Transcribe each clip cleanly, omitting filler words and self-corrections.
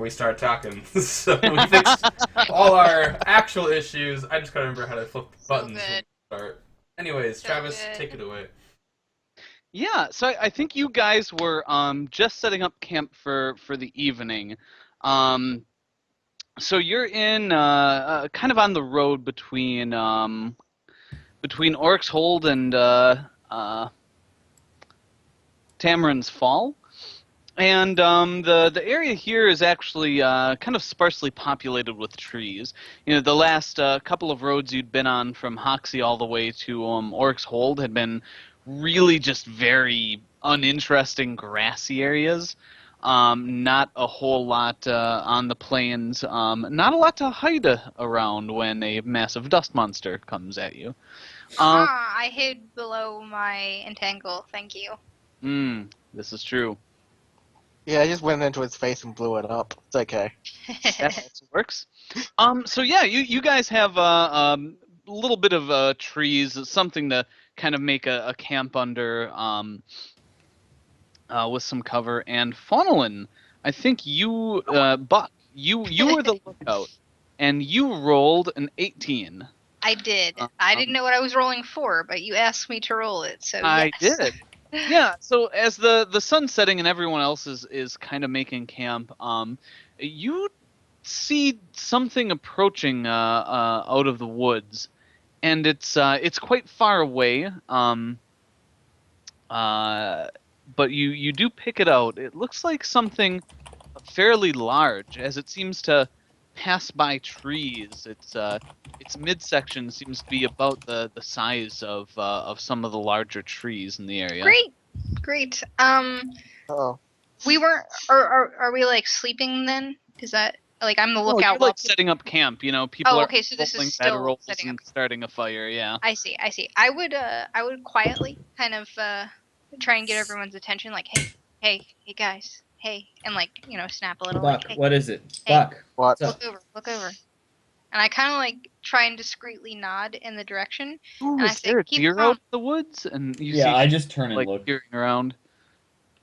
we started talking. So we fixed all our actual issues. I just gotta remember how to flip So buttons when good. we start. Anyways, So Travis, take it good. away. Yeah, so I think you guys were just setting up camp for the evening. Um, so you're in kind of on the road between Oryx Hold and Tamarin's Fall. And the area here is actually kind of sparsely populated with trees. You know, the last couple of roads you'd been on from Hoxie all the way to Oryx Hold had been really just very uninteresting grassy areas. Not a whole lot on the plains. Not a lot to hide around when a massive dust monster comes at you. Um, I hid below my entangle. Thank you. this is true. Yeah, I just went into his face and blew it up. It's okay. That also works. So yeah, you guys have a little bit of trees, something to kind of make a camp under, with some cover. And Faunolin, I think you, Buck, you were the lookout, and you rolled an 18. I did. Um, I didn't know what I was rolling for, but you asked me to roll it, so I yes. did. Yeah, so as the sun's setting and everyone else is kind of making camp, you see something approaching out of the woods, and it's quite far away. But you do pick it out. It looks like something fairly large, as it seems to pass by trees. Its midsection seems to be about the size of some of the larger trees in the area. Great, great. Oh, We weren't. Are we like sleeping then? Is that like I'm the Oh, lookout you're while like setting up camp. You know, people Oh, are okay. So this is rolling still bedrolls setting up. and starting a fire. Yeah. I see. I see. I would quietly kind of try and get everyone's attention. Like, hey, guys, hey, and like snap a little. Buck, Like, hey, what is it? hey, Buck, what? what's up? look over. And I kind of like try and discreetly nod in the direction, Ooh, and I is say, there a "Keep deer out calm." in the woods? And you Yeah, see I just turn and like look. peering around.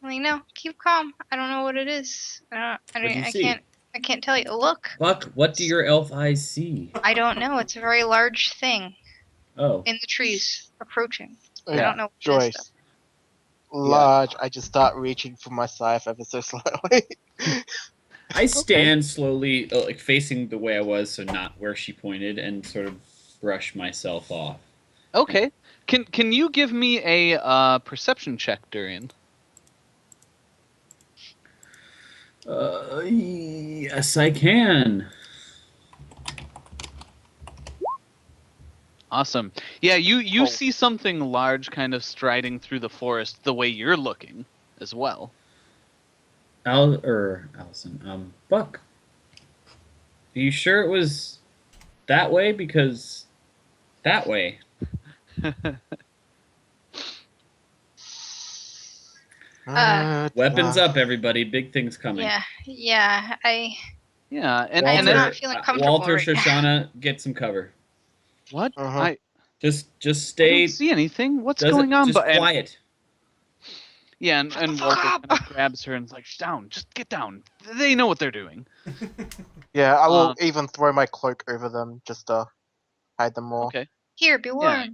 I'm like, no, keep calm. I don't know what it is. What do you I see? can't tell you. Look, Buck, what do your elf eyes see? I don't know. It's a very large thing Oh, in the trees approaching. I Yeah. don't know what it is, though. Joyce. Large. I just start reaching for my scythe ever so slowly. I stand slowly, like facing the way I was, so not where she pointed, and sort of brush myself off. Okay. Can you give me a perception check, Durian? Yes, I can. Awesome. Yeah, you Oh. see something large kind of striding through the forest the way you're looking as well. Allison, Buck. Are you sure it was that way? Because that way. Weapons up, everybody! Big things coming. Yeah. Yeah, and I'm and Walter, not feeling comfortable Walter, right now. Shoshana, get some cover. what? Uh-huh. I Just I stay. don't see anything. What's going on? Just And quiet. yeah, Shut the and fuck Walter up! kind of grabs her and is like, down, just get down. They know what they're doing. Yeah, I will Um, even throw my cloak over them just to hide them more. Okay. Here, be Yeah.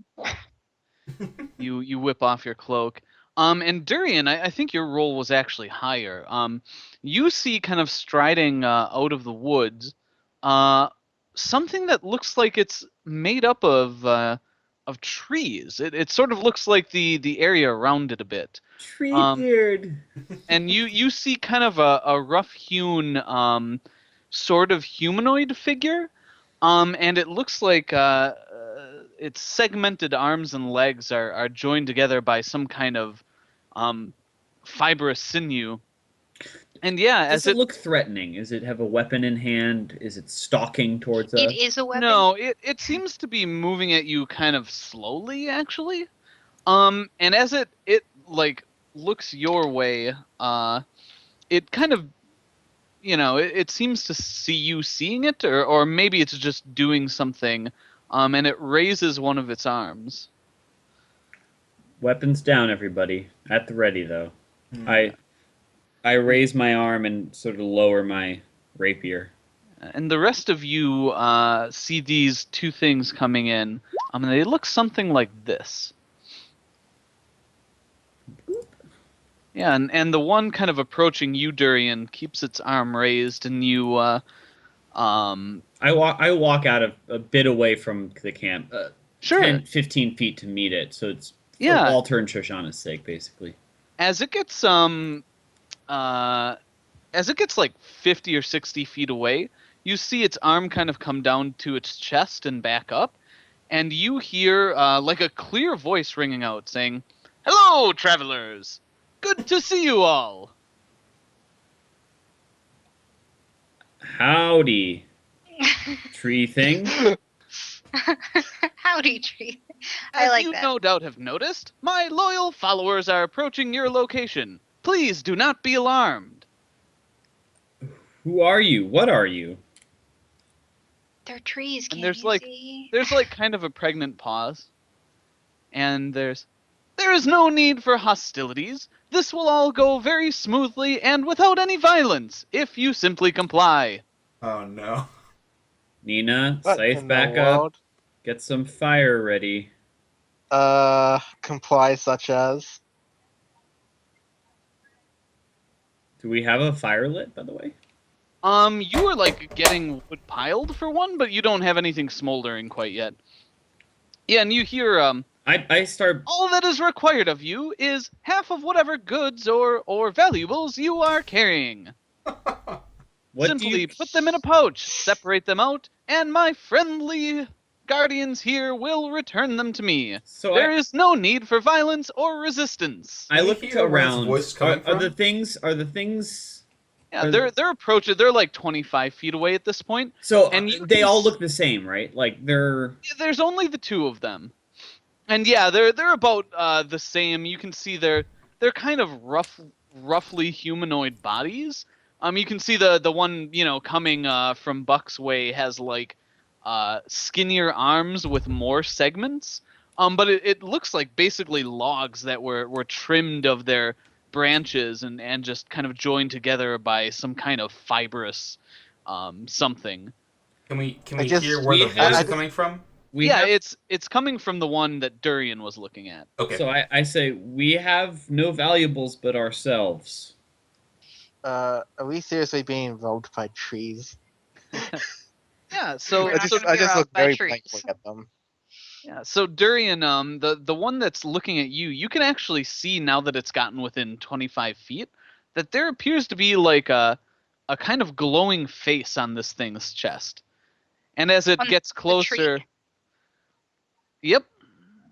warned. You whip off your cloak. And Durian, I think your roll was actually higher. You see kind of striding out of the woods, something that looks like it's made up of trees. It sort of looks like the area around it a bit. Treebeard. And you see kind of a rough-hewn sort of humanoid figure. And it looks like its segmented arms and legs are joined together by some kind of fibrous sinew. And yeah, Does it look threatening? Does it have a weapon in hand? Is it stalking towards It us? is a weapon. no, it seems to be moving at you kind of slowly, actually. And as it like looks your way, it kind of it seems to see you seeing it, or maybe it's just doing something, and it raises one of its arms. Weapons down, everybody. At the ready, though. Hmm. I raise my arm and sort of lower my rapier. And the rest of you see these two things coming in. And they look something like this. Yeah, and the one kind of approaching you, Durian, keeps its arm raised, and you, I walk out a bit away from the camp, sure, 10, 15 feet to meet it. So it's for Walter and Shoshana's sake, basically. As it gets like 50 or 60 feet away, you see its arm kind of come down to its chest and back up, and you hear like a clear voice ringing out saying, "Hello, travelers! Good to see you all!" Howdy, tree thing. Howdy, tree. I As like you that. no doubt have noticed, my loyal followers are approaching your location. Please do not be alarmed. Who are you? What are you? They're trees, And can't there's you like see? there's like kind of a pregnant pause. And there is no need for hostilities. This will all go very smoothly and without any violence if you simply comply. Oh no. Nina, What safe in back the up. world? Get some fire ready. Comply such as? Do we have a fire lit, by the way? You are like getting wood piled for one, but you don't have anything smoldering quite yet. Yeah, and you hear I start. all that is required of you is half of whatever goods or valuables you are carrying. What Simply do you? put them in a pouch, separate them out, and my friendly guardians here will return them to me. So There is no need for violence or resistance. I Can you look hear where his around. voice is coming Are the from? things? Are the things? Yeah, they're approaching. They're like 25 feet away at this point. So And you they can all s- look the same, right? Like they're. There's only the two of them, and yeah, they're about the same. You can see they're kind of roughly humanoid bodies. You can see the one coming from Buck's way has like skinnier arms with more segments. But it looks like basically logs that were trimmed of their branches and just kind of joined together by some kind of fibrous something. Can we I just- hear where we the have- voice I is coming from? We Yeah, have, it's coming from the one that Durian was looking at. Okay. So I say we have no valuables but ourselves. Are we seriously being rolled by trees? Yeah, so We're not so gonna I be just robbed look by very trees. blankly at them. yeah, so Durian, the one that's looking at you, you can actually see now that it's gotten within 25 feet that there appears to be like a kind of glowing face on this thing's chest. And as it On gets the tree. closer, yep.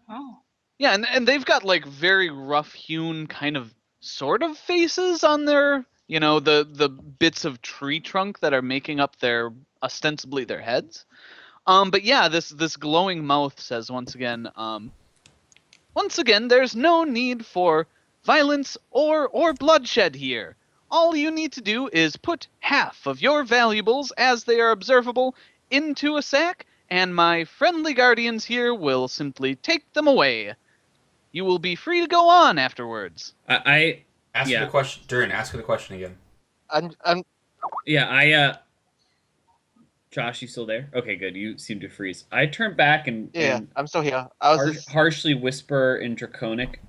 Oh. Yeah, and they've got like very rough hewn kind of sort of faces on their, the bits of tree trunk that are making up their ostensibly their heads. But yeah, this glowing mouth says once again, there's no need for violence or bloodshed here. All you need to do is put half of your valuables as they are observable into a sack, and my friendly guardians here will simply take them away. You will be free to go on afterwards. I Ask yeah. her the question. Durin, ask her the question again. I'm Josh, you still there? Okay, good. You seem to freeze. I turn back and, yeah, and I'm still here. I was just harshly whisper in Draconic,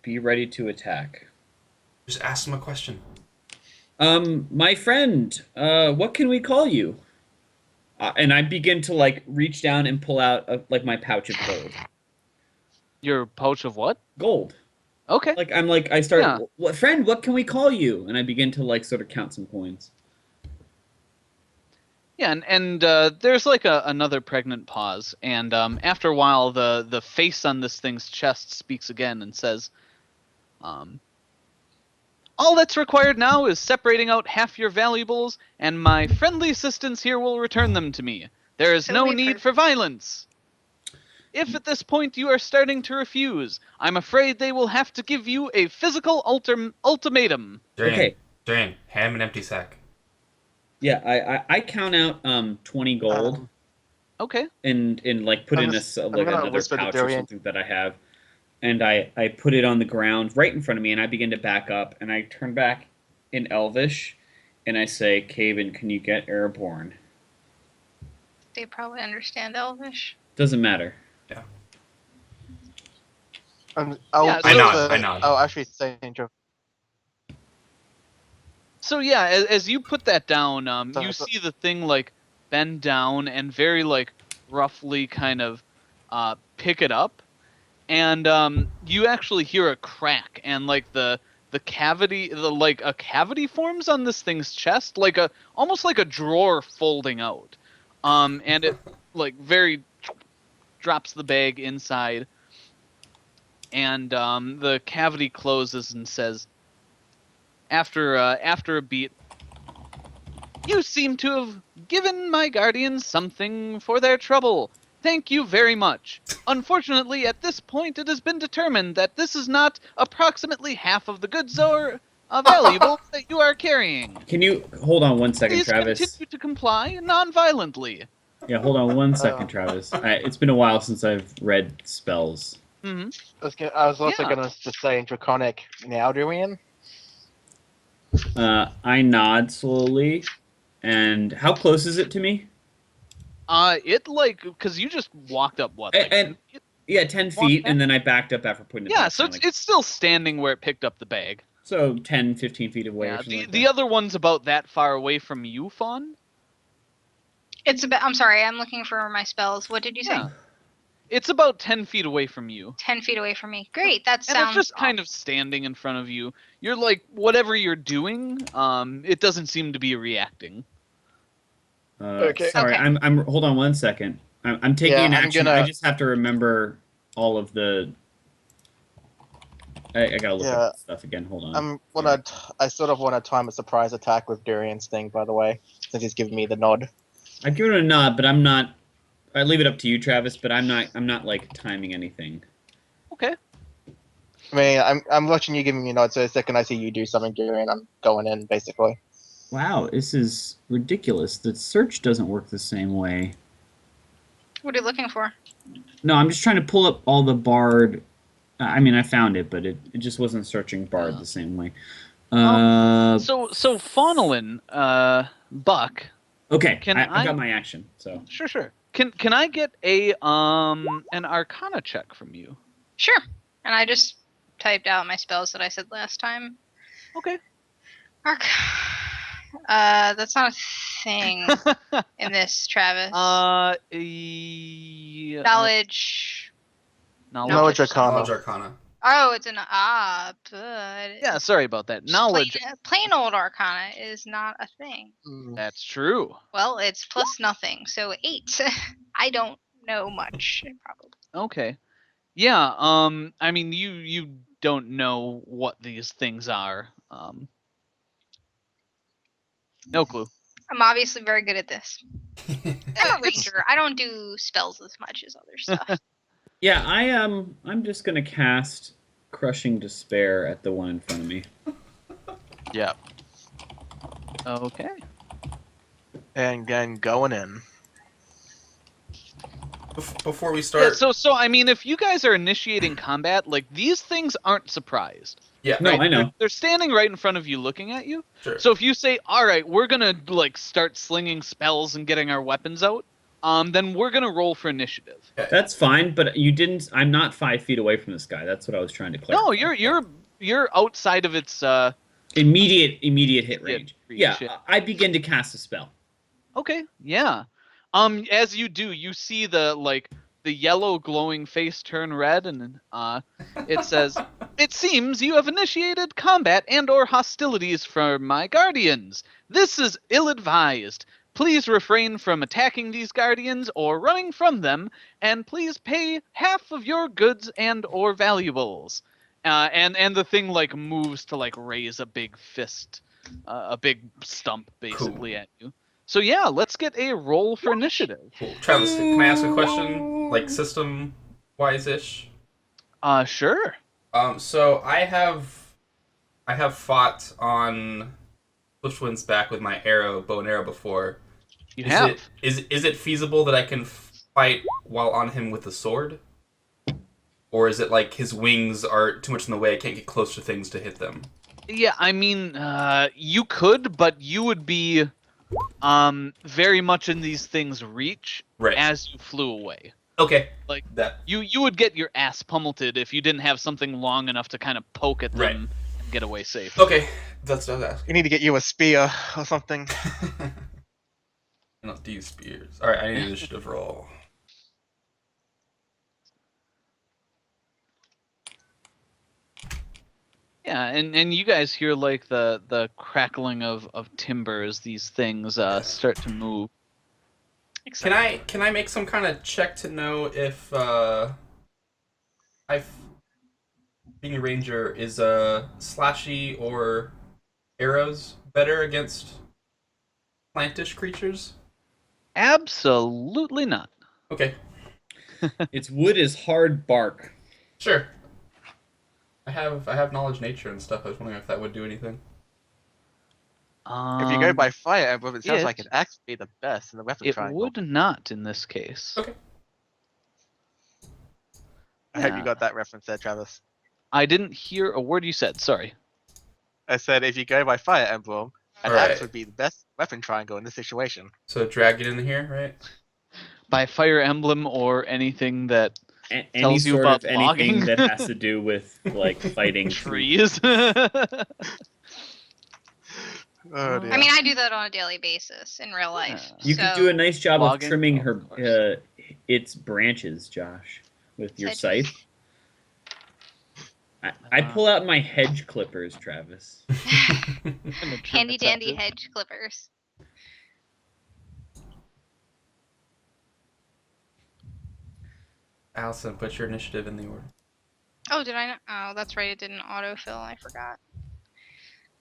"Be ready to attack." Just ask him a question. My friend, what can we call you? And I begin to like reach down and pull out like my pouch of gold. Your pouch of what? Gold. Okay. I start. Yeah. What friend? What can we call you? And I begin to like sort of count some coins. Yeah, and there's like another pregnant pause, and after a while, the face on this thing's chest speaks again and says, all that's required now is separating out half your valuables, and my friendly assistants here will return them to me. There is So no we've need heard- for violence. If at this point you are starting to refuse, I'm afraid they will have to give you a physical ultimatum. Durin, Okay. Durin, hand him an empty sack. Yeah, I count out 20 gold Okay. and like put I'm in just- I'm like gonna another whisper to pouch or Darian. something that I have, and I put it on the ground right in front of me, and I begin to back up, and I turn back in Elvish, and I say, Caven, can you get airborne? They probably understand Elvish. Doesn't matter. I'll Yeah, I so- nod. I nod. I'll actually say Angel. So yeah, as you put that down, you So- see the thing like bend down and very like roughly kind of pick it up, and you actually hear a crack and like the cavity, like a cavity forms on this thing's chest, like a almost like a drawer folding out, and it like very drops the bag inside, and the cavity closes and says, after a beat, "You seem to have given my guardians something for their trouble. Thank you very much. Unfortunately, at this point, it has been determined that this is not approximately half of the goods or valuables that you are carrying. Can you hold on 1 second, Please Travis? continue to comply non-violently." Yeah, hold on 1 second, Travis. It's been a while since I've read spells. Hmm. I was also Yeah. gonna just say Draconic Nealdurian. I nod slowly, and how close is it to me? It like because you just walked up what? Like, And- Yeah, 10 feet, back? and then I backed up after putting it yeah, back so down, it's still standing where it picked up the bag. so 10, 15 feet away or Yeah, something the like the that. other one's about that far away from you, Fawn. It's a bit. I'm sorry. I'm looking for my spells. What did you say? Yeah. It's about 10 feet away from you. 10 feet away from me. Great. That And sounds. it's just kind of standing in front of you. You're like, whatever you're doing, it doesn't seem to be reacting. Okay. Sorry, Okay. I'm. Hold on 1 second. I'm taking Yeah, an I'm action. gonna- I just have to remember all of the. I gotta look Yeah. up stuff again. Hold on. I sort of want to time a surprise attack with Durian's thing, by the way, since he's giving me the nod. I've given it a nod, but I'm not. I leave it up to you, Travis. But I'm not. I'm not like timing anything. Okay. I mean, I'm watching you giving me a nod, so the second I see you do something, Durian, I'm going in, basically. Wow, this is ridiculous. The search doesn't work the same way. What are you looking for? No, I'm just trying to pull up all the bard. I mean, I found it, but it just wasn't searching bard Oh. the same way. So Faunolin, Buck. Okay, Can I I- got my action. So Sure. Can I get a an Arcana check from you? Sure. And I just typed out my spells that I said last time. Okay. Arc. That's not a thing in this, Travis. Yeah, Knowledge. Knowledge Arcana. Knowledge Arcana. Oh, it's an but Yeah, sorry about that. Knowledge. Plain old Arcana is not a thing. That's true. Well, it's plus nothing, so 8. I don't know much, probably. Okay. Yeah, I mean you don't know what these things are. No clue. I'm obviously very good at this. I'm a It's- ranger. I don't do spells as much as other stuff. yeah, I'm just gonna cast Crushing Despair at the one in front of me. Yeah. Okay. And then going in. Before we Yeah, start, so I mean if you guys are initiating combat, like these things aren't surprised. yeah, No, right? I know. They're standing right in front of you looking at you. sure. So if you say, "All right, we're going to like start slinging spells and getting our weapons out," then we're going to roll for initiative. That's fine, but you didn't. I'm not 5 feet away from this guy. That's what I was trying to clarify. No, you're outside of its immediate hit Immediate range. reach, Yeah, yeah. I begin to cast a spell. Okay, yeah. As you do, you see the yellow glowing face turn red, and it says, "It seems you have initiated combat and/or hostilities from my guardians. This is ill-advised. Please refrain from attacking these guardians or running from them, and please pay half of your goods and/or valuables." And the thing like moves to like raise a big fist, a big stump basically Cool. at you. So yeah, let's get a roll for initiative. Cool. Travis, can I ask a question? Like system-wise ish. Sure. So I have fought on Swiftwind's back with my bow and arrow before. You Is have. is it feasible that I can fight while on him with the sword? Or is it like his wings are too much in the way, I can't get close to things to hit them? Yeah, I mean, you could, but you would be very much in these things' reach Right. as you flew away. Okay. Like That. you would get your ass pummeled if you didn't have something long enough to kind of poke at Right. them and get away safe. Okay. That's what I was asking. You need to get you a spear or something. I don't do spears. All right. I need an initiative roll. Yeah, and you guys hear like the crackling of timber as these things start to move. Can I make some kind of check to know if I've being a ranger is slashy or arrows better against plantish creatures? Absolutely not. Okay, Its wood is hard bark. sure. I have knowledge nature and stuff. I was wondering if that would do anything. If you go by fire emblem, it sounds like it- it'd actually be the best in the weapon it triangle. would not in this case. Okay. I hope Yeah. you got that reference there, Travis. I didn't hear a word you said. Sorry. I said if you go by fire emblem, an Alright. axe would be the best weapon triangle in this situation. So drag it in here, right? By fire emblem or anything that Any Tells you sort about of anything logging. that has to do with like fighting trees. Oh dear. I mean, I do that on a daily basis in real life. Yeah. You so, could do a nice job of Logging? trimming Oh, her of course. its branches, Josh, with your Sedges. scythe. I pull out my hedge clippers, Travis. handy dandy hedge clippers. Allison, put your initiative in the order. Oh, did I not? Oh, that's right. It didn't autofill. I forgot.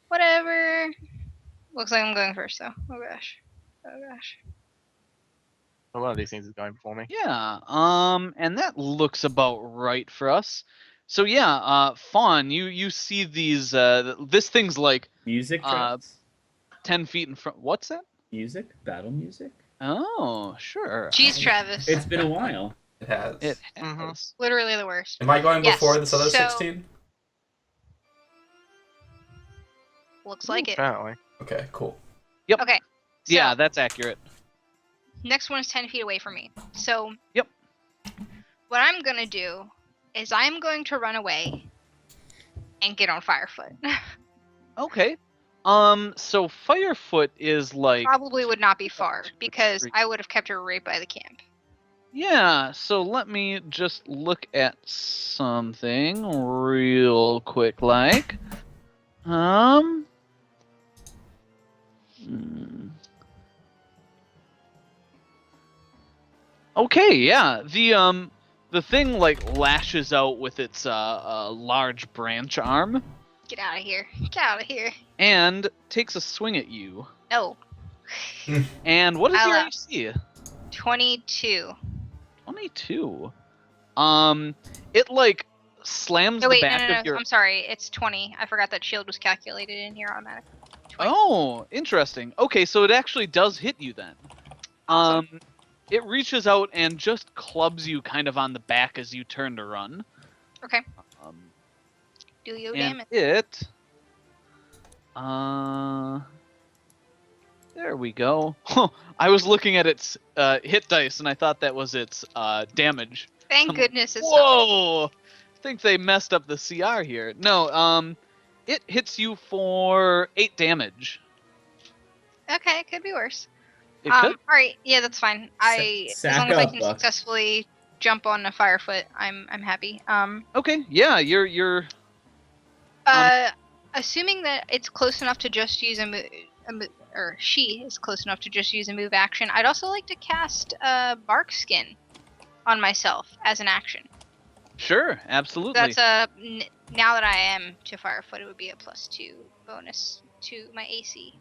Whatever. Looks like I'm going first, though. Oh gosh. Oh gosh. One of these things is going before me. Yeah, and that looks about right for us. So yeah, Fawn, you see these this thing's like Music, Travis? 10 feet in front. What's that? Music? Battle music? Oh, sure. Jeez, Travis. It's been a while. It has. It Mhm. has. Literally the worst. Am I going Yes, before this other so- 16? Looks like it. Apparently. Okay, cool. Okay. So, Yeah, that's accurate. next one is 10 feet away from me. So, Yep. what I'm going to do is I'm going to run away and get on Firefoot. Okay. So Firefoot is like Probably would not be far because Three. I would have kept her right by the camp. yeah. So let me just look at something real quick, like hmm. Okay, yeah. The thing like lashes out with its large branch arm Get out of here. Get out of here. and takes a swing at you. No. And what is I'll your out. AC? 22. 22. It like slams No, wait, the no, back no, no. of your. I'm sorry. It's 20. I forgot that shield was calculated in here automatically. 20. Oh, interesting. Okay, so it actually does hit you then. Awesome. It reaches out and just clubs you kind of on the back as you turn to run. Okay. Um, Do you and damage? it. There we go. I was looking at its hit dice and I thought that was its damage. Thank goodness it's not. Whoa! I think they messed up the CR here. No, it hits you for 8 damage. Okay, it could be worse. It could. All right, yeah, that's fine. As sack long as I up, can Buck. successfully jump on a Firefoot, I'm happy. Okay, yeah, you're. Assuming that it's close enough to just use or she is close enough to just use a move action, I'd also like to cast Bark Skin on myself as an action. Sure, absolutely. That's now that I am to Firefoot, it would be a +2 bonus to my AC.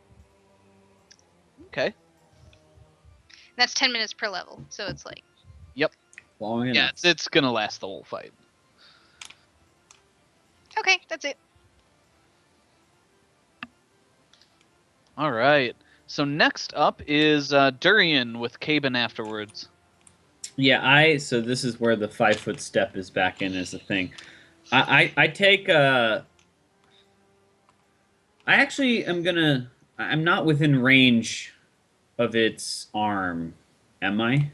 Okay. That's 10 minutes per level, so it's like Long enough. Yeah, it's gonna last the whole fight. okay, that's it. All right. So next up is Durian with Caben afterwards. Yeah, so this is where the 5-foot step is back in as a thing. I take I actually am gonna. I'm not within range of its arm, am I?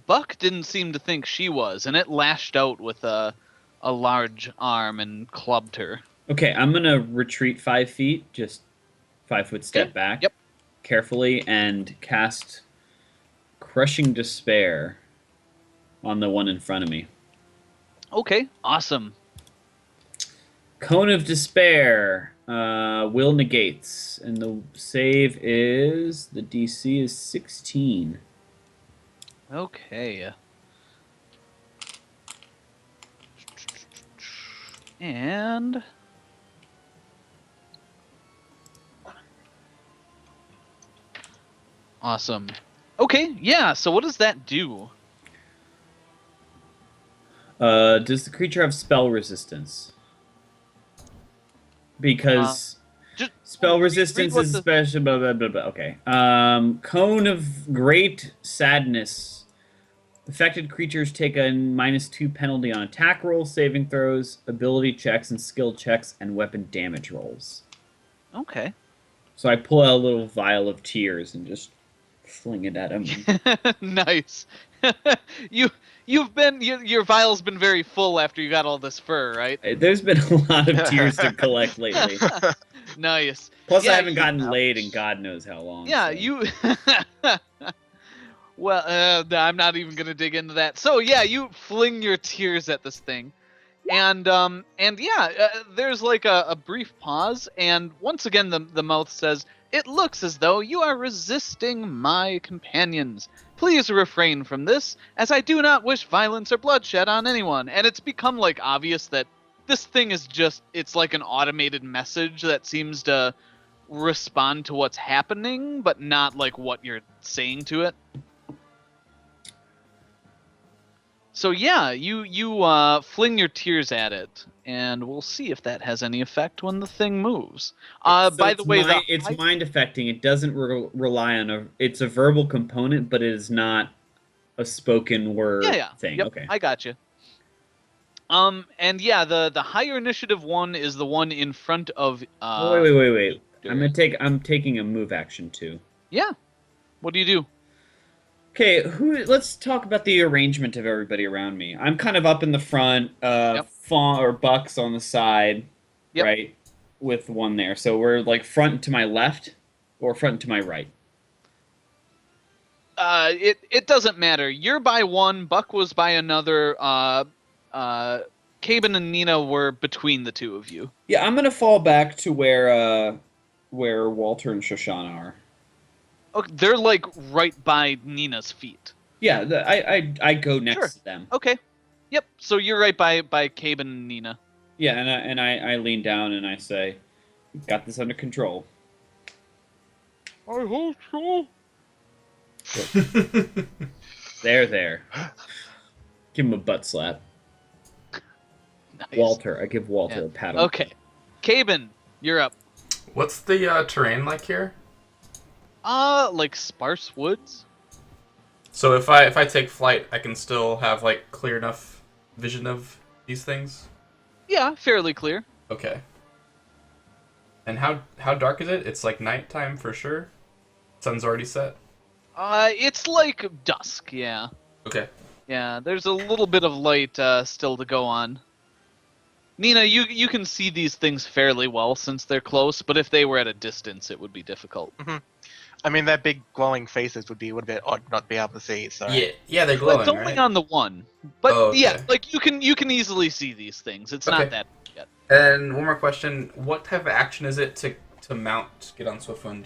Buck didn't seem to think she was, and it lashed out with a large arm and clubbed her. Okay, I'm gonna retreat 5 feet, just 5 foot step Okay, back, yep. carefully, and cast Crushing Despair on the one in front of me. Okay, awesome. Cone of Despair. Will negates, and the save is the DC is 16. Okay. And awesome. Okay, yeah. So what does that do? Does the creature have spell resistance? Because Just spell read resistance what is the- special. Blah, blah, blah, blah. Okay. Cone of Great Sadness. Affected creatures take a -2 penalty on attack rolls, saving throws, ability checks, and skill checks, and weapon damage rolls. Okay. So I pull out a little vial of tears and just fling it at him. Nice. Your vial's been very full after you got all this fur, right? There's been a lot of tears to collect lately. Nice. Plus, Yeah, I haven't you- gotten laid in God knows how long. Yeah, so. you. Well, I'm not even gonna dig into that. So yeah, you fling your tears at this thing, and yeah, there's like a brief pause, and once again the mouth says, "It looks as though you are resisting my companions. Please refrain from this, as I do not wish violence or bloodshed on anyone." And it's become like obvious that this thing is it's like an automated message that seems to respond to what's happening, but not like what you're saying to it. So yeah, you fling your tears at it, and we'll see if that has any effect when the thing moves. So By the way, it's mind affecting. It doesn't rely on a. It's a verbal component, but it is not a spoken word yeah, thing. yep, Okay. I got you. And yeah, the higher initiative one is the one in front of. Oh, wait. I'm taking a move action too. Yeah. What do you do? Okay, let's talk about the arrangement of everybody around me. I'm kind of up in the front, Yep. Fawn or Buck's on the side, Yep. right? With one there. So we're like front to my left or front to my right. It doesn't matter. You're by one. Buck was by another. Caben and Nina were between the two of you. Yeah, I'm gonna fall back to where Walter and Shoshana are. Okay, they're like right by Nina's feet. Yeah, I go next Sure. to them. Okay. Yep. So you're right by Caben and Nina. Yeah, and I lean down and I say, "Got this under control." I hope so. There. Give him a butt slap. Nice. Walter, I give Walter Yeah. a pat on the Okay. Caben, you're up. What's the terrain like here? Like sparse woods. So if I take flight, I can still have like clear enough vision of these things. Yeah, fairly clear. Okay. And how dark is it? It's like nighttime for sure. Sun's already set. It's like dusk. Yeah. Okay. Yeah. There's a little bit of light still to go on. Nina, you can see these things fairly well since they're close, but if they were at a distance, it would be difficult. I mean, their big glowing faces would be a bit odd not to be able to see. So Yeah, they're But glowing, it's only right? on the one. But Oh, okay. yeah, like you can easily see these things. It's Okay. not that yet. And one more question: what type of action is it to mount, get on Swiftwind?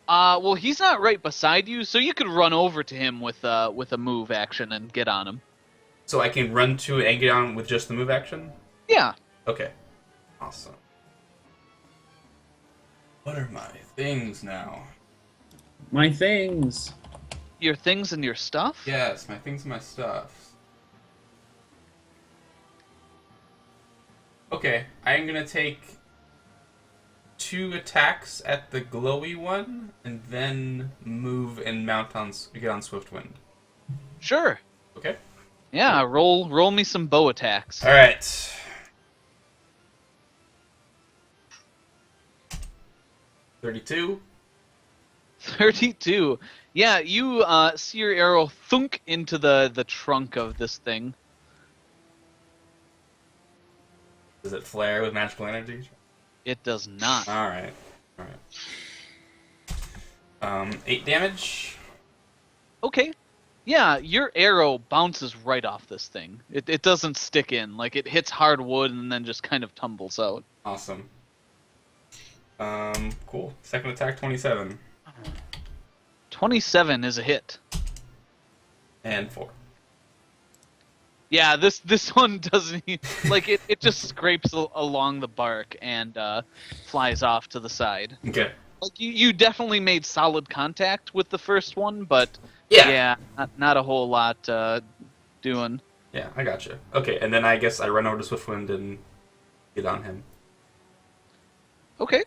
Well, he's not right beside you, so you could run over to him with a move action and get on him. So I can run to it and get on with just the move action? Yeah. Okay. Awesome. What are my things now? My things. Your things and your stuff? Yes, my things and my stuff. Okay, I'm gonna take 2 attacks at the glowy one, and then move and mount on, get on Swiftwind. Sure. Okay. Yeah, roll me some bow attacks. All right. 32. 32. Yeah, you see your arrow thunk into the trunk of this thing. Does it flare with magical energy? It does not. Alright. 8 damage. Okay. Yeah, your arrow bounces right off this thing. It doesn't stick in. Like, it hits hard wood and then just kind of tumbles out. Awesome. Cool. Second attack, 27. 27 is a hit. And 4. Yeah, this one doesn't... Like, it just scrapes along the bark and flies off to the side. Okay. Like, you definitely made solid contact with the first one, but... Yeah. Yeah, not a whole lot doing. Yeah, I gotcha. Okay, and then I guess I run over to Swiftwind and get on him. Okay.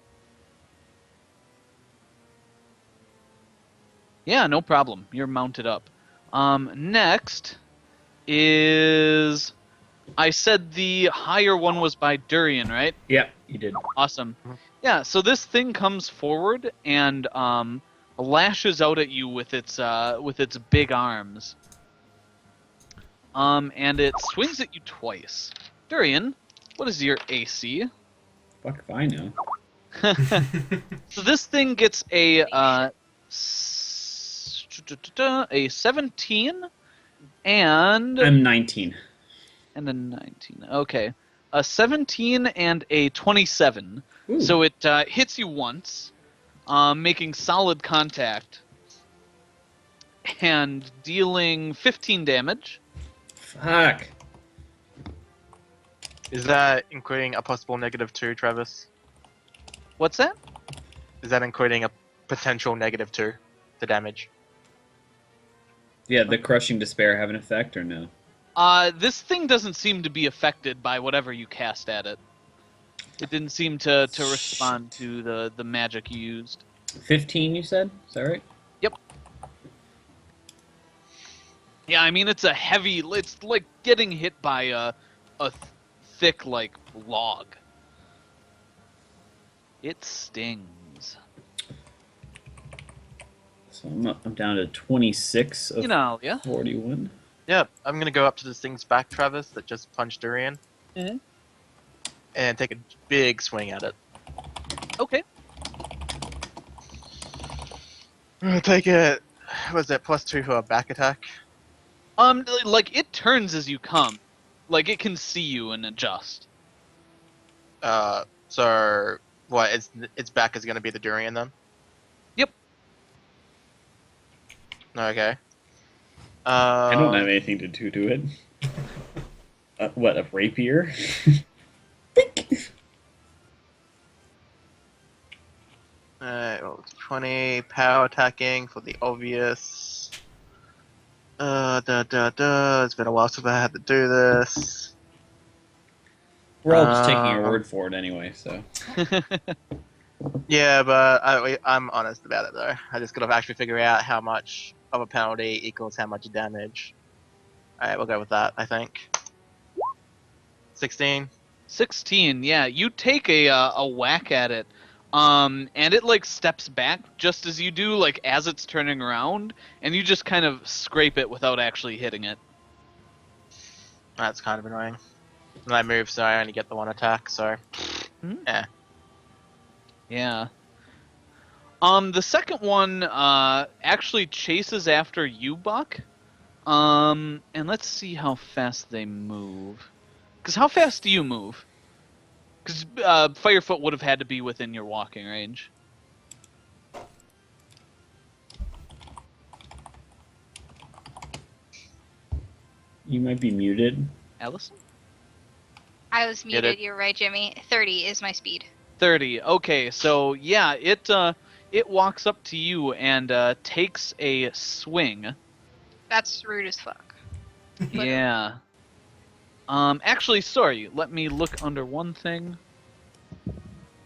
Yeah, no problem. You're mounted up. Next is... I said the higher one was by Durian, right? Yep, you did. Awesome. Yeah, so this thing comes forward and lashes out at you with its big arms. And it swings at you twice. Durian, what is your AC? Fuck if I know. So this thing gets a 17 and I'm 19. a 19. Okay, a 17 and a 27. Ooh. So it hits you once, making solid contact and dealing 15 damage. Fuck. Is that including a possible -2, Travis? What's that? Is that including a potential -2 to damage? Yeah, the crushing despair have an effect or no? This thing doesn't seem to be affected by whatever you cast at it. It didn't seem to respond to the magic you used. 15, you said? Is that right? Yeah, I mean, it's a heavy... It's like getting hit by a thick, like, log. It stings. So I'm down to 26 of You know, yeah. 41. Yep, I'm gonna go up to this thing's back, Travis, that just punched Durian. Mhm. And take a big swing at it. Okay. I'm gonna take it. Was it +2 for a back attack? Like, it turns as you come. Like, it can see you and adjust. So what? Its back is gonna be the Durian then? Yep. Okay. I don't have anything to do to it. What, a rapier? Well, 20 power attacking for the obvious. It's been a while since I had to do this. We're all just taking your word for it anyway, so. Yeah, but I'm honest about it though. I just gotta actually figure out how much of a penalty equals how much damage. Alright, we'll go with that, I think. 16. 16, yeah. You take a whack at it, and it, like, steps back just as you do, like, as it's turning around, and you just kind of scrape it without actually hitting it. That's kind of annoying. And I move, so I only get the one attack, so. Yeah. Yeah. The second one actually chases after you, Buck. And let's see how fast they move. Because how fast do you move? Because Firefoot would have had to be within your walking range. You might be muted. Allison? I was Get muted. it. You're right, Jimmy. 30 is my speed. 30. Okay, so yeah, it walks up to you and takes a swing. That's rude as fuck. Yeah. Actually, sorry. Let me look under one thing.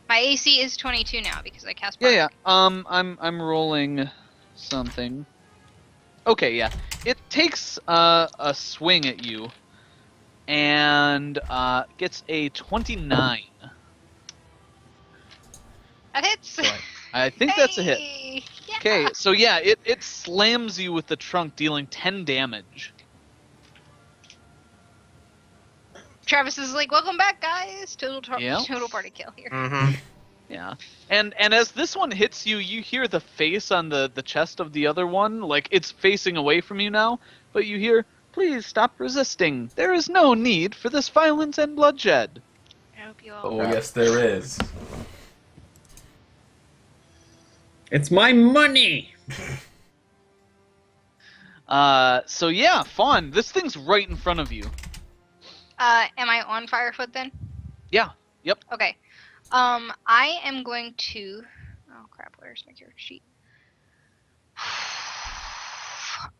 My AC is 22 now because I cast. Yeah, Bark. yeah. I'm rolling something. Okay, yeah. It takes a swing at you and gets a 29. That hits. I think that's a hit. Hey! Yeah. Okay, so yeah, it slams you with the trunk, dealing 10 damage. Travis is like, welcome back, guys. Yeah. Total party kill here. Mm-hmm. Yeah. And as this one hits you, you hear the face on the chest of the other one, like it's facing away from you now, but you hear, "Please stop resisting. There is no need for this violence and bloodshed." I hope you all. Oh, yes, there is. It's my money. So yeah, Fawn, this thing's right in front of you. Am I on Firefoot then? Yeah. Yep. Okay. I am going to. Oh crap! Where's my character sheet?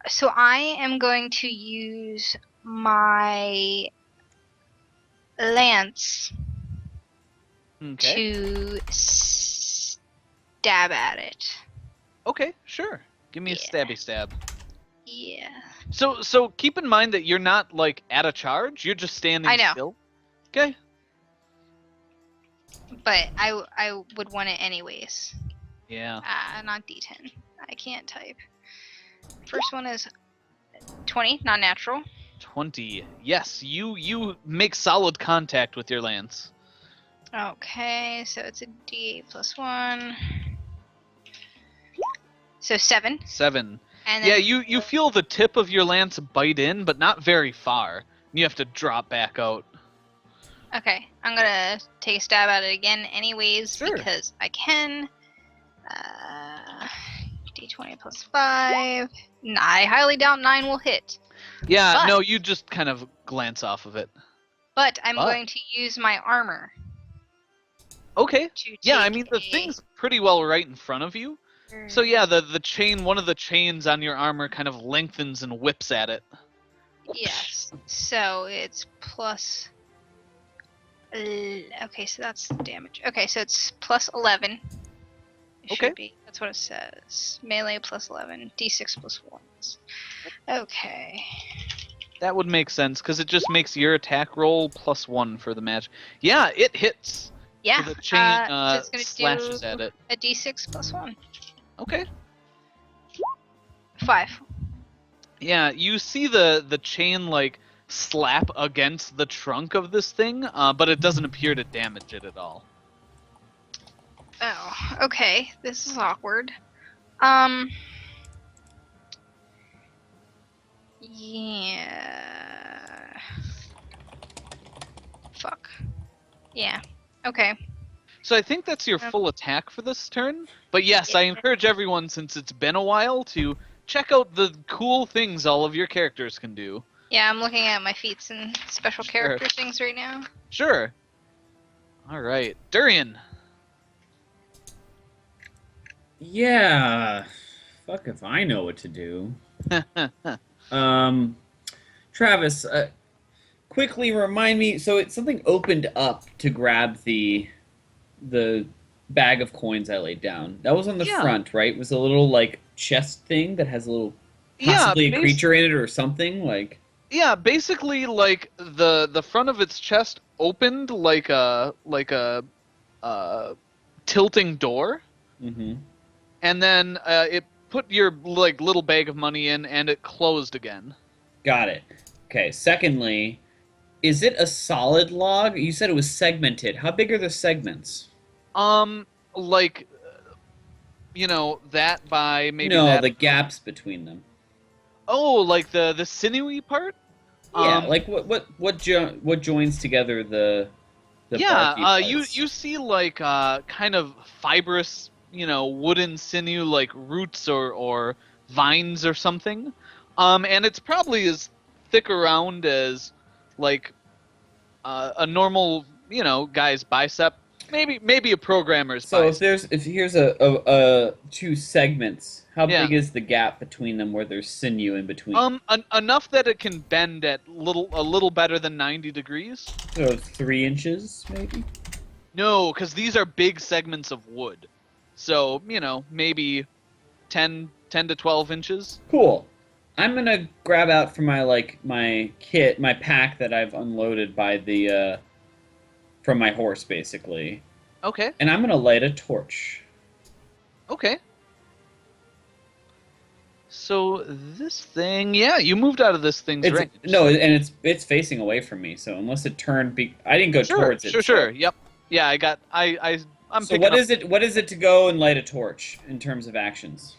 So I am going to use my lance Okay. to stab at it. Okay, sure. Give me a Yeah. stabby stab. Yeah. So keep in mind that you're not like at a charge, you're just standing I know. still. Okay. But I would want it anyways. Yeah. Not D10. I can't type. First one is 20, not natural. 20. Yes, you make solid contact with your lance. Okay, so it's a D8 plus 1. So 7. 7. And Yeah, then you feel the tip of your lance bite in, but not very far. You have to drop back out. Okay, I'm gonna take a stab at it again anyways Sure. because I can. D20 plus 5. I highly doubt 9 will hit. Yeah, But- no, you just kind of glance off of it. But I'm But- going to use my armor Okay. to Yeah, I take mean the a- thing's pretty well right in front of you. So yeah, the chain, one of the chains on your armor kind of lengthens and whips at it. Yes. So it's plus. Okay, so that's damage. Okay, so it's plus 11. It Okay. should be. That's what it says. Melee plus 11. D6 plus 1. Okay. That would make sense because it just makes your attack roll +1 for the match. Yeah, it hits. Yeah. So the chain so it's gonna slashes do at it. a D6 plus 1. Okay. 5. Yeah, you see the chain like slap against the trunk of this thing, but it doesn't appear to damage it at all. Oh, okay. This is awkward. Yeah. Fuck. Yeah. Okay. So I think that's your full attack for this turn. But yes, I encourage everyone, since it's been a while, to check out the cool things all of your characters can do. Yeah, I'm looking at my feats and special Sure. character things right now. Sure. All right, Durian. Yeah. Fuck if I know what to do. Travis, quickly remind me. So it's something opened up to grab the bag of coins I laid down. That was on the Yeah. front, right? It was a little like chest thing that has a little Yeah, possibly a basi- creature in it or something like. Yeah, basically like the front of its chest opened like a tilting door, Mm-hmm. and then it put your like little bag of money in, and it closed again. Got it. Okay. Secondly, is it a solid log? You said it was segmented. How big are the segments? Like, that by maybe no, that. the gaps between them. Oh, like the sinewy part. Yeah, like what joins together the Yeah, barky you parts? you see like kind of fibrous, wooden sinew like roots or vines or something. And it's probably as thick around as like a normal, guy's bicep. Maybe a programmer's So bicep. if here's a two segments, how Yeah. big is the gap between them where there's sinew in between? Enough that it can bend at a little better than 90 degrees. So 3 inches maybe. No, because these are big segments of wood. So, maybe 10 to 12 inches. Cool. I'm gonna grab out from my kit, my pack that I've unloaded by the from my horse basically, Okay. and I'm gonna light a torch. Okay. So this thing, yeah, you moved out of this thing's It's range. no, and it's facing away from me. So unless it turned, I didn't go Sure, towards it. sure, so- sure. Yep. Yeah, I'm So picking what up. is it? What is it to go and light a torch in terms of actions?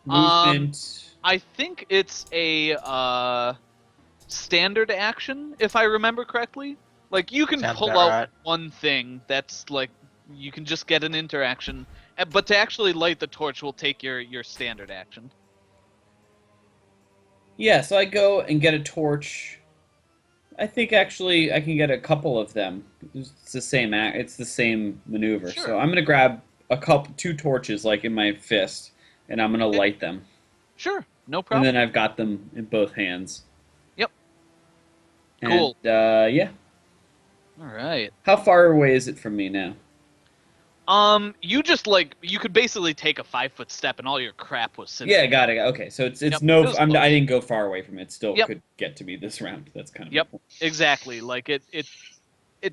Movement. I think it's a standard action, if I remember correctly. Like you can Sounds pull about out right. one thing that's like you can just get an interaction, but to actually light the torch will take your standard action. Yeah, so I go and get a torch. I think actually I can get a couple of them. It's the same it's the same maneuver. Sure. So I'm gonna grab two torches like in my fist, and I'm gonna Okay. light them. Sure, no And problem. then I've got them in both hands. Yep. And, Cool. Yeah. All right. How far away is it from me now? You just you could basically take a 5-foot step and all your crap was sitting. Yeah, got it. Okay, so it's Yep, no. it was I close. didn't go far away from it. Still Yep. could get to me this round. That's kind of Yep. the point. Exactly. Like it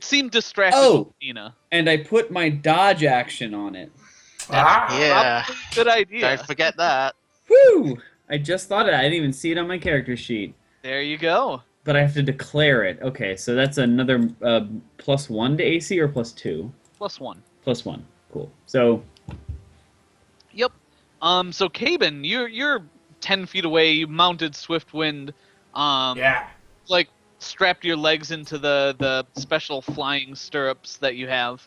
seemed distracting Oh! with Nina. And I put my dodge action on it. Ah! Yeah. Probably a good idea. Don't forget that. Woo! I just thought of it. I didn't even see it on my character sheet. There you go. But I have to declare it. Okay, so that's another +1 to AC or +2? +1. +1. Cool. So Yep. So Caben, you're 10 feet away. You mounted Swiftwind. Yeah. Like strapped your legs into the special flying stirrups that you have.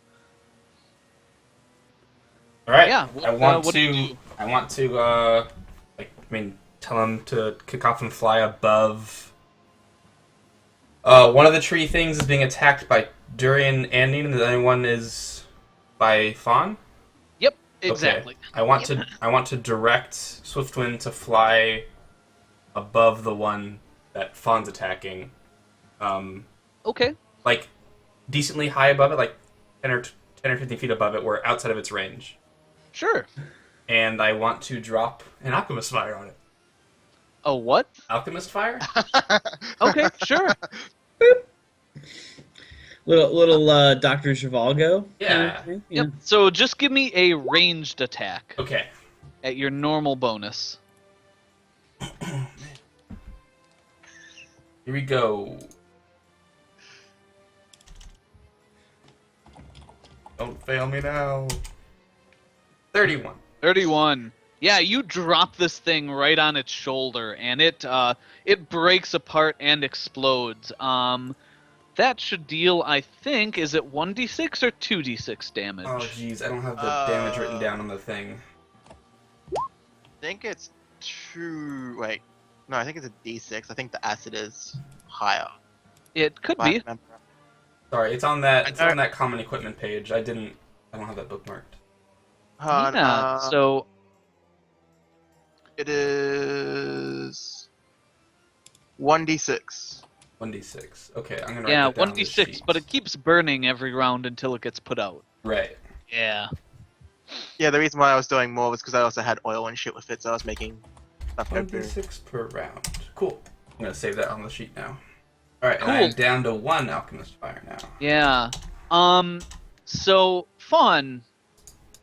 All right. Yeah, I want what do you to. do? I want to. Tell him to kick off and fly above. One of the tree things is being attacked by Durian and Nina, and the other one is by Fawn. Yep. Exactly. Okay. I want to direct Swiftwind to fly above the one that Fawn's attacking. Okay. Like decently high above it, like 10 or 15 feet above it, where outside of its range. Sure. And I want to drop an Alchemist Fire on it. Oh, what? Alchemist Fire? Okay. Sure. little Dr. Zhivago. Yeah. Yep. So just give me a ranged attack Okay. at your normal bonus. Here we go. Don't fail me now. 31. 31. Yeah, you drop this thing right on its shoulder, and it breaks apart and explodes. That should deal, I think, is it 1d6 or 2d6 damage? Oh, jeez, I don't have the damage written down on the thing. I think it's Wait. No, I think it's a D6. I think the acid is higher. It could if I be. remember. Sorry, it's on that. I It's on don't- that common equipment page. I don't have that bookmarked. Hold on, Yeah. So it is 1d6. 1d6. Okay, I'm gonna. yeah, write that down on the 1d6, sheet. but it keeps burning every round until it gets put out. Right. Yeah. Yeah, the reason why I was doing more was because I also had oil and shit with it, so I was making stuff go through. 1d6 per round. Cool. I'm gonna save that on the sheet now. All right, and Cool. I'm down to 1 Alchemist Fire now. Yeah. So Fawn,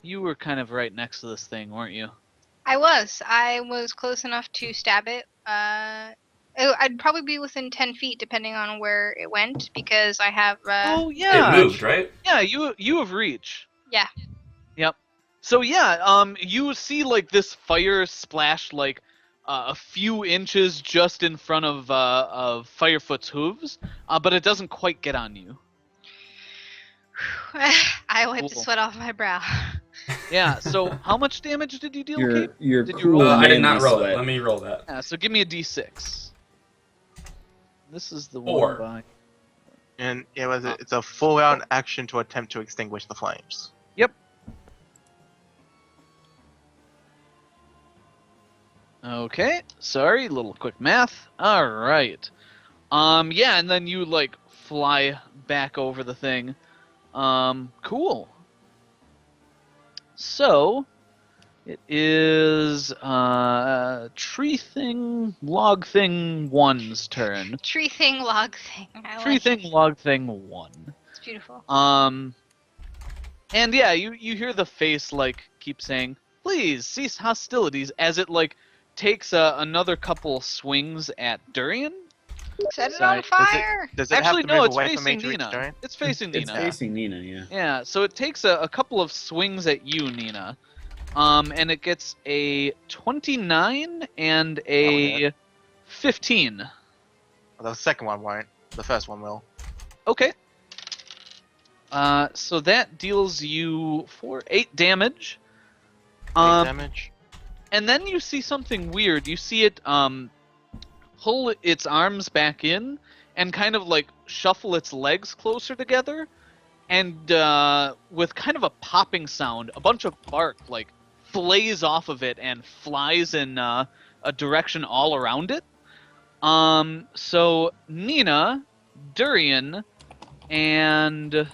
you were kind of right next to this thing, weren't you? I was close enough to stab it. I'd probably be within 10 feet depending on where it went because I have. Oh yeah. It moved, right? Yeah, you have reach. Yeah. Yep. So yeah, you see like this fire splash like a few inches just in front of Firefoot's hooves, but it doesn't quite get on you. I wiped the Cool. sweat off my brow. Yeah. So how much damage did you deal, Kate? Your Did you cool roll? I did not manly roll sweat. it. Let me roll that. Yeah. So give me a d6. This is the 4. one by. And it's a full round action to attempt to extinguish the flames. Yep. Okay. Sorry, little quick math. All right. Yeah, and then you like fly back over the thing. Cool. So it is tree thing, log thing 1's turn. Tree thing, log thing. I Tree like thing, it. log thing 1. It's beautiful. And yeah, you hear the face like keep saying, please cease hostilities as it like takes another couple swings at Durian. Set it Sorry, on fire. Does it Actually, have to no, move it's away from me facing to reach Nina. Dorian? It's facing It's Nina. facing Nina, yeah. Yeah, so it takes a couple of swings at you, Nina. And it gets a 29 and a 15. Well, the second one won't. The first one will. Okay. So that deals you 8 damage. 8 damage. And then you see something weird. You see it pull its arms back in and kind of like shuffle its legs closer together. And with kind of a popping sound, a bunch of bark like flays off of it and flies in a direction all around it. So Nina, Durian, and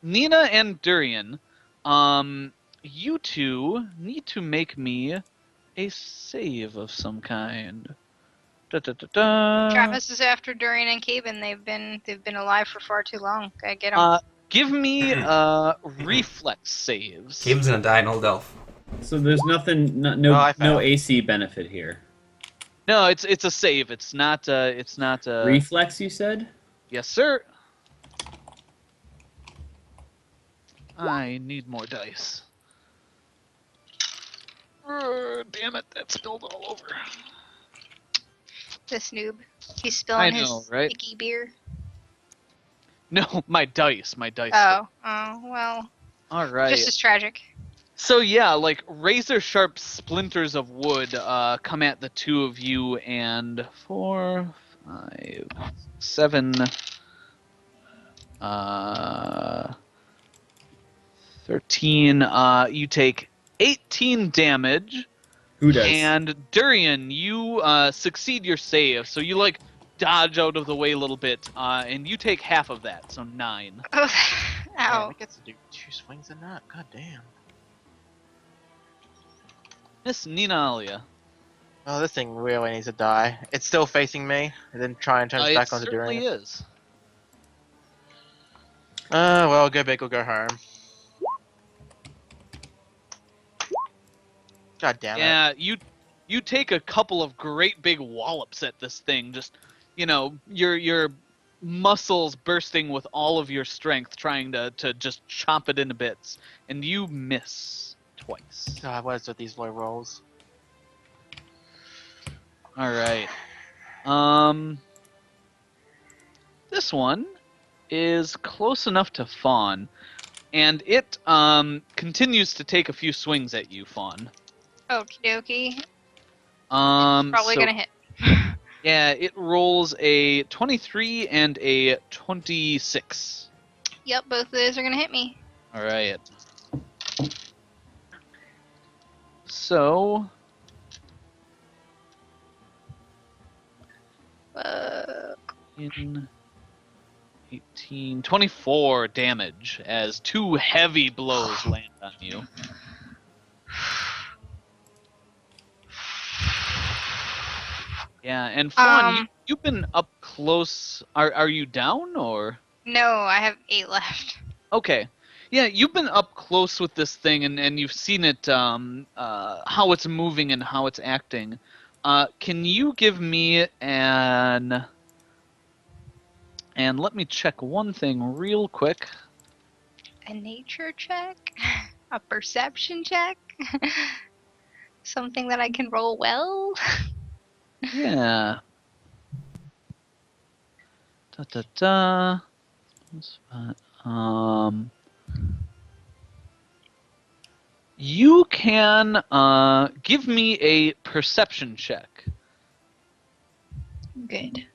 Nina and Durian, you two need to make me a save of some kind. Travis is after Durian and Caven. They've been alive for far too long. Gotta get them. Give me reflex saves. Gabe's gonna die an old elf. So there's nothing, I no failed. AC benefit here. No, it's a save. It's not. Reflex, you said? Yes, sir. I need more dice. Damn it! That spilled all over. This noob. He's spilling I know, his right? icky beer. No, my dice. Oh, well. All right. Just as tragic. So yeah, like razor sharp splinters of wood come at the two of you, and 4, 5, 7, 13. You take 18 damage. Who does? And Durian, you succeed your save, so you like dodge out of the way a little bit, and you take half of that, so 9. Oh, Damn, ow. it gets to do 2 swings in that. God damn. Miss Nina Alia. Oh, this thing really needs to die. It's still facing me, and then try and turn It back onto certainly Durian. is. Well, go big or go home. God damn it. Yeah, you take a couple of great big wallops at this thing, just your muscles bursting with all of your strength, trying to just chop it into bits, and you miss twice. God, what is with these low rolls? All right. This one is close enough to Fawn, and it continues to take a few swings at you, Fawn. Okie dokie. so- Probably gonna hit. Yeah, it rolls a 23 and a 26. Yep, both of those are gonna hit me. All right. So, in 18, 24 damage as 2 heavy blows land on you. Yeah, and Fawn, you've been up close. Are you down or? No, I have 8 left. Okay. Yeah, you've been up close with this thing, and you've seen it, how it's moving and how it's acting. Can you give me and let me check one thing real quick. A nature check? A perception check? Something that I can roll well? Yeah. Da. You can give me a perception check. Good.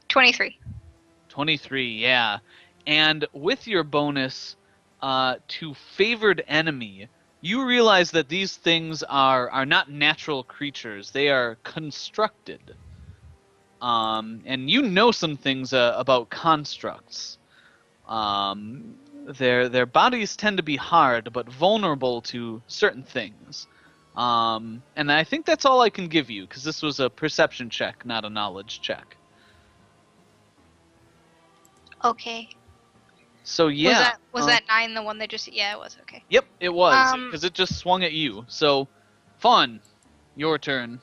23. 23, yeah. And with your bonus to favored enemy, you realize that these things are not natural creatures. They are constructed. And you know some things about constructs. Their bodies tend to be hard, but vulnerable to certain things. And I think that's all I can give you, because this was a perception check, not a knowledge check. Okay. So yeah. Was that 9 the one that just? Yeah, it was. Okay. Yep, it was Um, because it just swung at you. So, Fawn, your turn.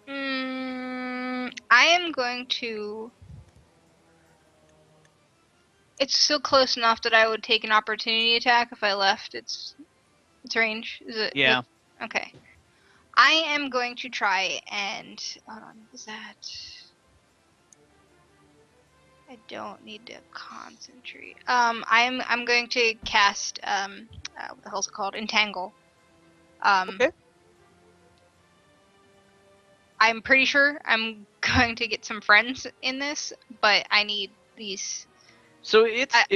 I am going to. It's still close enough that I would take an opportunity attack if I left its range. Is it? Yeah. Okay. I am going to try and hold on. Is that? I don't need to concentrate. I'm going to cast what the hell's it called? Entangle. Okay. I'm pretty sure I'm going to get some friends in this, but I need these. So it's or at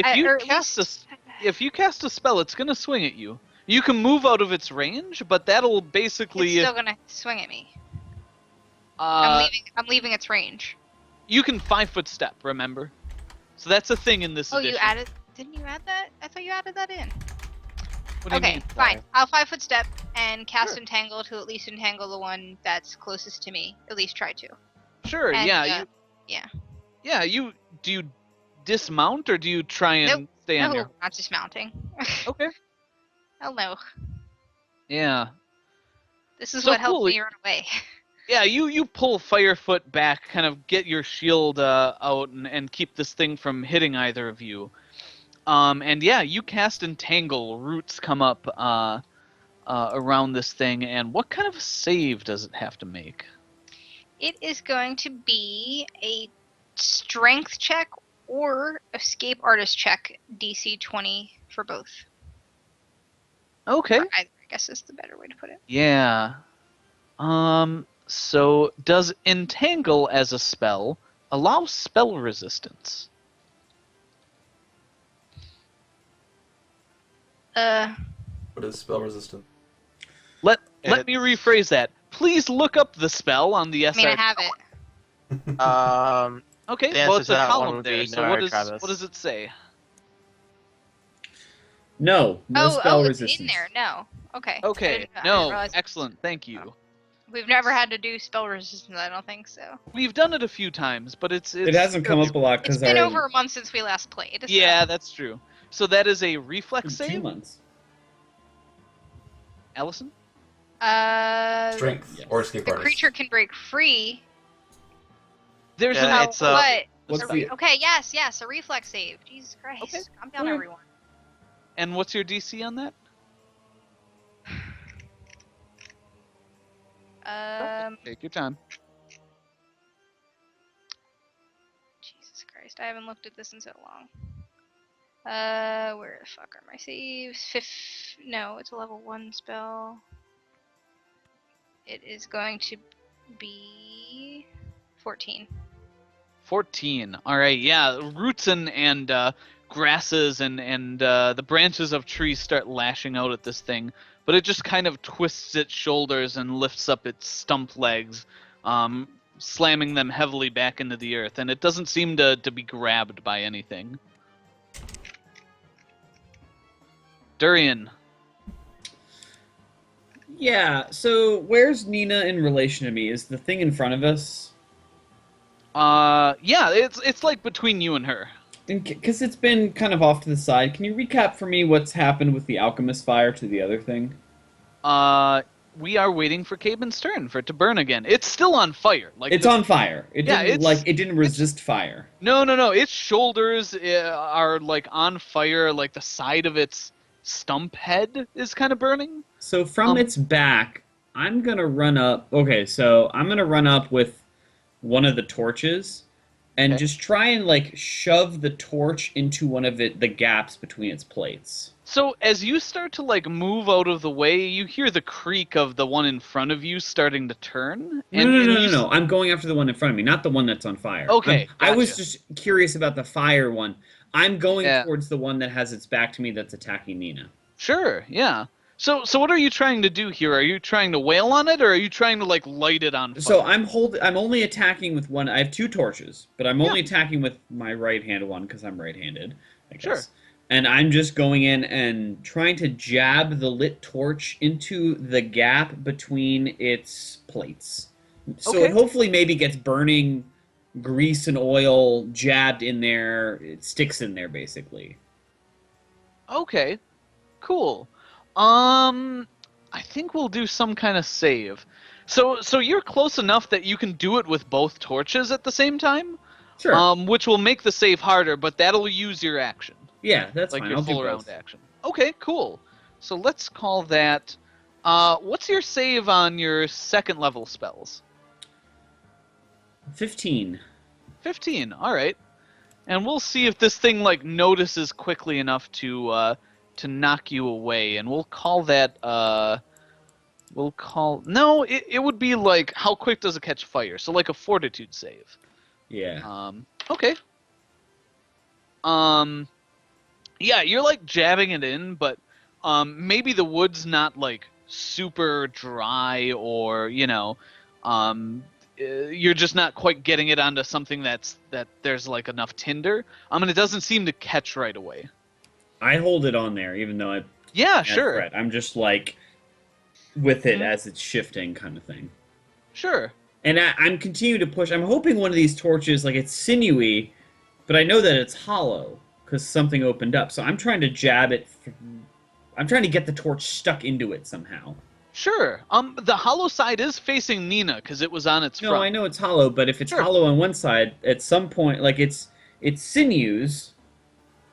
if you cast a spell, it's gonna swing at you. You can move out of its range, but that'll basically It's still gonna swing at me. uh I'm leaving its range. you can 5-foot step. Remember, so that's a thing in this Oh, edition. you added? Didn't you add that? I thought you added that in. What do you Okay, mean? fine. I'll 5-foot step and cast Sure. Entangle to at least entangle the one that's closest to me. At least try to. Sure. And, Yeah. yeah. Yeah. You do you dismount or do you try and stay on No, your? not dismounting. Okay. Hell no. Yeah. This is So what helped cool. me run away. Yeah, you pull Firefoot back, kind of get your shield out and keep this thing from hitting either of you. And yeah, you cast Entangle. Roots come up around this thing, and what kind of save does it have to make? It is going to be a strength check or escape artist check, DC 20 for both. Okay. Or either, I guess is the better way to put it. Yeah. So does Entangle as a spell allow spell resistance? What is spell resistant? Let me rephrase that. Please look up the spell on the I mean, I SR. have it. Okay, The well answer it's to a that one column would there. be So no, what Travis. does it say? No spell it's resistance. in there. No. Okay. I Okay, didn't no, realize- excellent, thank you. We've never had to do spell resistance. I don't think so. We've done it a few times, but it's It hasn't come up a lot It's because been over a month since we last played. So. Yeah, that's true. So that is a reflex 2 save, months. Allison? Strength yes. or escape The artist. creature can break free. There's Yeah, an it's, What? What's A the okay, yes, a reflex save. Jesus Christ. Okay. Calm down, Okay. everyone. and what's your DC on that? Take your time. Jesus Christ, I haven't looked at this in so long. Where the fuck are my saves? No, it's a level 1 spell. It is going to be 14. 14. All right, yeah. Roots and grasses and the branches of trees start lashing out at this thing, but it just kind of twists its shoulders and lifts up its stump legs, slamming them heavily back into the earth, and it doesn't seem to be grabbed by anything. Durian. Yeah, so where's Nina in relation to me? Is the thing in front of us? Yeah, it's like between you and her. Because it's been kind of off to the side. Can you recap for me what's happened with the alchemist fire to the other thing? We are waiting for Caben's turn for it to burn again. It's still on fire. Like It's on fire. It Yeah, didn't it's- it didn't resist fire. No. Its shoulders are like on fire. Like the side of its stump head is kind of burning. So from its back, I'm gonna run up. Okay, so I'm gonna run up with one of the torches, and Okay. just try and like shove the torch into one of the gaps between its plates. So as you start to like move out of the way, you hear the creak of the one in front of you starting to turn. No. I'm going after the one in front of me, not the one that's on fire. Okay, I was gotcha. just curious about the fire one. I'm going Yeah. towards the one that has its back to me that's attacking Nina. Sure, yeah. So what are you trying to do here? Are you trying to wail on it, or are you trying to like light it on fire? So I'm only attacking with one. I have 2 torches, but I'm only attacking with my right hand one because I'm right-handed, I guess. Sure. And I'm just going in and trying to jab the lit torch into the gap between its plates. So Okay. it hopefully maybe gets burning grease and oil jabbed in there. It sticks in there, basically. Okay, cool. I think we'll do some kind of save. So you're close enough that you can do it with both torches at the same time, Sure. which will make the save harder, but that'll use your action, Yeah, that's like fine. your I'll do full round both. action. Okay, cool. So let's call that. What's your save on your second level spells? 15. 15. All right. And we'll see if this thing like notices quickly enough to knock you away, and we'll call that no, it would be like how quick does it catch fire? So like a fortitude save. Yeah. Okay. Yeah, you're like jabbing it in, but maybe the wood's not like super dry, or you're just not quite getting it onto something that there's like enough tinder. And it doesn't seem to catch right away. I hold it on there, even though I Yeah, can't sure. threat. I'm just like with it Mhm. as it's shifting, kind of thing. Sure. And I'm continuing to push. I'm hoping one of these torches, like it's sinewy, but I know that it's hollow because something opened up. So I'm trying to jab it. I'm trying to get the torch stuck into it somehow. Sure. The hollow side is facing Nina because it was on its No, front. I know it's hollow, but if it's Sure. hollow on one side, at some point, like it's sinews,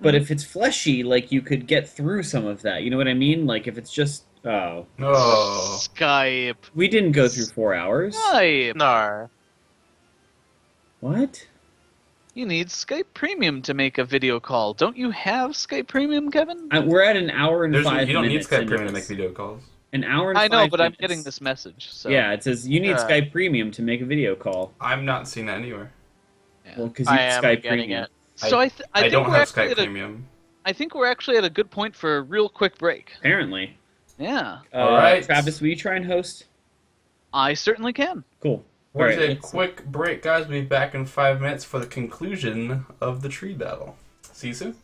but if it's fleshy, like you could get through some of that. You know what I mean? Like if it's just No. Skype. we didn't go through 4 hours. Skype. No. What? You need Skype Premium to make a video call. Don't you have Skype Premium, Kevin? We're at an hour and You 5 don't need minutes. Skype into Premium to make this. video calls. An hour and I 5 know, but I'm minutes. getting this message. So Yeah, it says you need Yeah. Skype Premium to make a video call. I'm not seeing that anywhere. Yeah. Well, because you I have am Skype getting Premium. it. So I I think don't we're have actually Skype at a, Premium. I think we're actually at a good point for a real quick break. Apparently. Yeah, All right. Travis, will you try and host? I certainly can. Cool. We'll All right, take a let's- quick break, guys. We'll be back in 5 minutes for the conclusion of the tree battle. See you soon.